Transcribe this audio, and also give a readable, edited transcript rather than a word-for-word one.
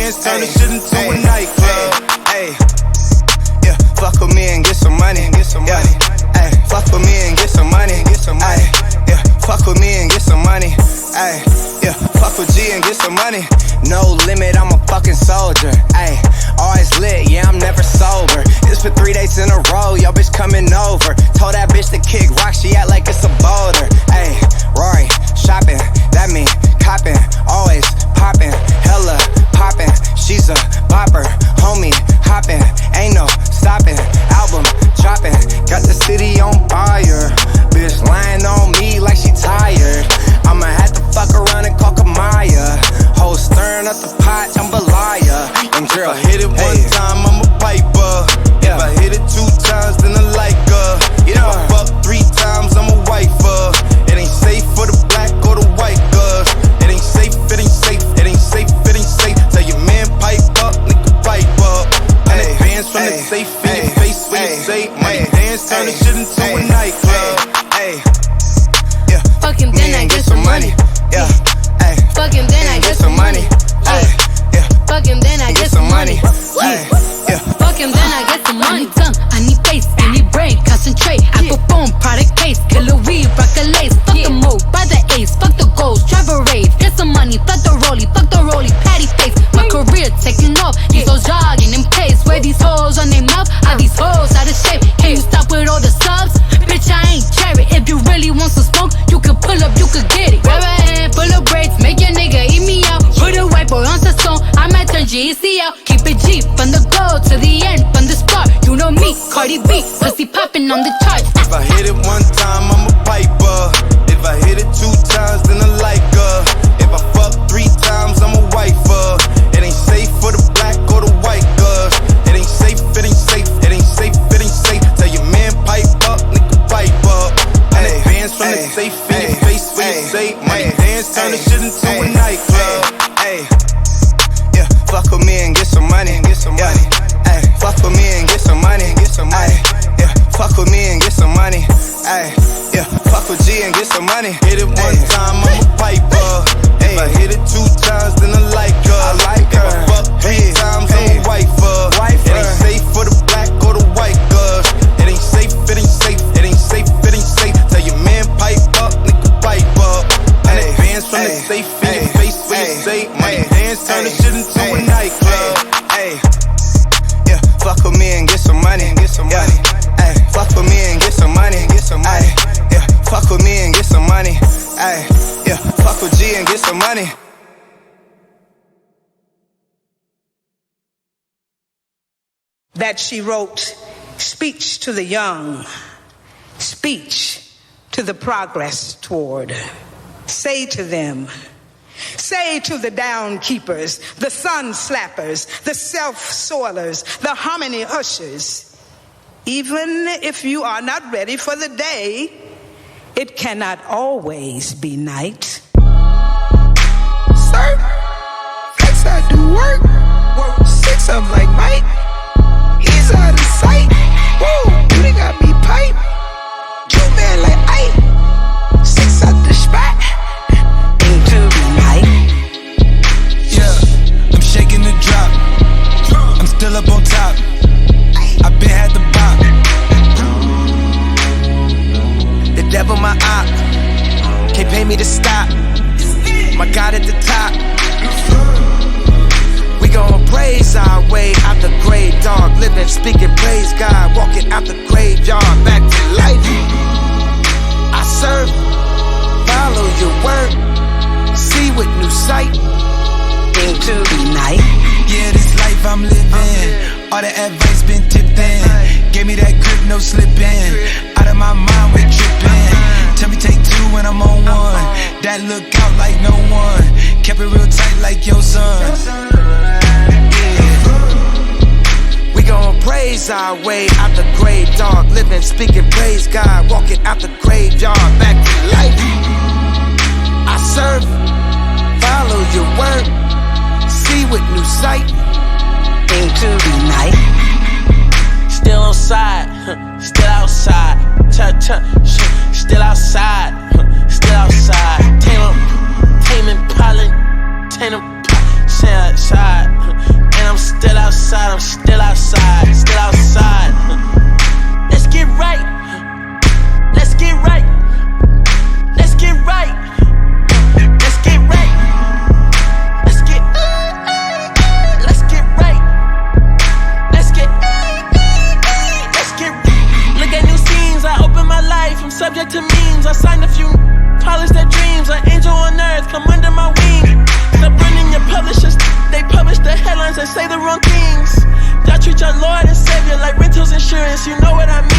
dance, turn the shit into a nightclub. Hey, yeah, fuck with me and get some money. Yeah, hey, fuck with me and get some money. Ay, yeah, fuck with me and get some money. Ay, yeah, fuck with G and get some money. No limit, I'm a fucking soldier. Ay, always lit, yeah, I'm never sober. It's for 3 days in a row, yo bitch coming over. Told that bitch to kick rock, she act like it's a boulder. Ay, Rory, shopping, that mean copping, always popping, hella popping. She's a bopper, homie, hopping, ain't no stopping. Album dropping, got the city on fire. Bitch lying on me like she tired. I'ma have to fuck around and call Kamaya. Whole stirring up the pot, jambalaya. And girl, if I hit it one time, I'm a piper. Yeah. If I hit it 2 times, then I like her. If I fuck 3 times, I'm a wifer. It ain't safe for the black or the white girls. It ain't safe, it ain't safe, it ain't safe, it ain't safe. Tell your man pipe up, nigga pipe up. And advance from the safe in your face when you say money dance, turn the shit into a nightclub. Ay, yeah, Fuck him, then I get some money. Yeah, ay, Fuck him, then I get some money. Ay, yeah, Fuck him, then I get some money. Ay, yeah. Fuck him, then I get some money. I need tongue, I need face, I need brain, concentrate. I perform, product case, killer weed, rock a lace. Fuck the mode, buy the ace, fuck the goals, drive a rave. Get some money, fuck the rollie, patty face. My career taking off, these hoes jogging in place. Where these hoes on their mouth, are these hoes out of shape? Can you stop with all the subs? Bitch, I ain't cherry. If you really want some smoke, you can pull up, you can get it. Grab a hand full of braids, make your nigga eat me out. Put a white boy on the song, I might turn GEC out. Keep it G from the go to the end, from the start. You know me, Cardi B, pussy popping on the charts. If I hit it one time, I'm a piper. If I hit it 2 times, then I like her. If I fuck 3 times, I'm a wifer. It ain't safe for the black or the white girls. It ain't safe, it ain't safe, it ain't safe, it ain't safe. Tell your man pipe up, nigga pipe up. And advance from the safe in your face when you say money dance, turn the shit into a nightclub. Ay, yeah, fuck with me and get some money. Yeah, ay, fuck with me and get some money. Ay, yeah, fuck with me and get some money. Ay, yeah, fuck with G and get some money. Hit it one time, I'm a piper. If I hit it 2 times, then I like her. If I fuck 3 times, I'm a wifer. It ain't safe for the black or the white girls. It ain't safe, it ain't safe, it ain't safe, it ain't safe. Tell your man pipe up, nigga pipe up. And advance from the safe in your face when you say money dance, turn the shit into a nightclub. Ay, yeah, fuck with me and get some money. Yeah, ay, fuck with me and get some money. Ay, yeah, fuck with me and get some money. Ay, yeah, fuck with G and get some money. That she wrote, speech to the young, speech to the progress toward. Say to them, say to the down keepers, the sun slappers, the self-soilers, the harmony ushers, even if you are not ready for the day, it cannot always be night. Sir, flex I do work 6 of 'em like Mike. He's out of sight. Whoa, you done got me pipe. You man like Ike. 6 out the spot. Into the night. Yeah, I'm shaking the drop. I'm still up on top. I been had the bop. The devil my op. Can't pay me to stop. My God at the top. We gon' praise our way out the grave, dog. Living, speaking, praise God. Walking out the graveyard, back to life. I serve, follow your word. See with new sight. Into the night. Yeah, this life I'm living. All the advice been tipped in. Gave me that grip, no slipping. Out of my mind, we're tripping. Tell me take 2 when I'm on 1. That look out like no one. Kept it real tight like your son. We gon' praise our way out the grave, dog. Living, speaking, praise God. Walking out the graveyard, back to life. I serve, follow your word. See with new sight. Into the night. Still on side, still outside. Still outside, still outside. Tame 'em, pollen, stay outside. and say the wrong things. Y'all treat your Lord and Savior like rentals insurance, you know what I mean?